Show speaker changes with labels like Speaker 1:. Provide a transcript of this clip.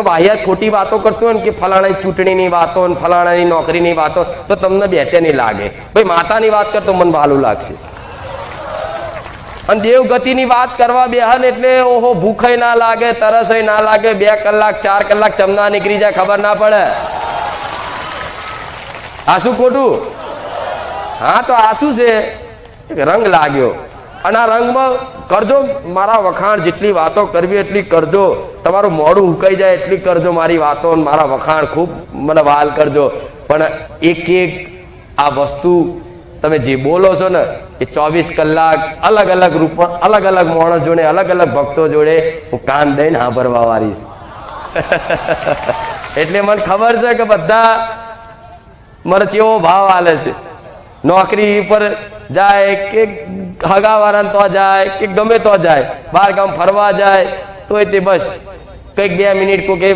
Speaker 1: વાહિયાત ખોટી વાતો કરતો હોય ને કે ફલાણાની ચૂંટણીની વાતો ને ફલાણાની નોકરીની વાતો, તો તમને બેચેની લાગે. ભાઈ માતાની વાત કરતો મને ભાલું લાગશે. અને દેવગતિની વાત કરવા બેહન એટલે ઓહો, ભૂખાઈ ના લાગે, તરસય ના લાગે, 2 કલાક 4 કલાક ચમના નીકળી જાય ખબર ના પડે. આ શું ખોટું? હા, તો આ શું છે? રંગ લાગ્યો. અને આ રંગમાં કરજો મારા વખાણ, જેટલી વાતો કરવી એટલી કરજો. તમારું મોઢું ઉકાઈ જાય એટલી કરજો મારી વાતો, મારા વખાણ ખૂબ મને વાલ કરજો. પણ એક એક આ વસ્તુ તમે જે બોલો છો ને એ 24 કલાક અલગ અલગ રૂપ, અલગ અલગ માણસ જોડે, અલગ અલગ ભક્તો જોડે હું કાન દઈને સાંભળવા વાળી છું. એટલે મને ખબર છે કે બધા મને કેવો ભાવ આલે છે. નોકરી પર જાય કે હગાવાળાને તો જાય કે ગમે તો જાય, બહાર ગામ ફરવા જાય તો તે બસ કંઈક 2 મિનિટ કોઈ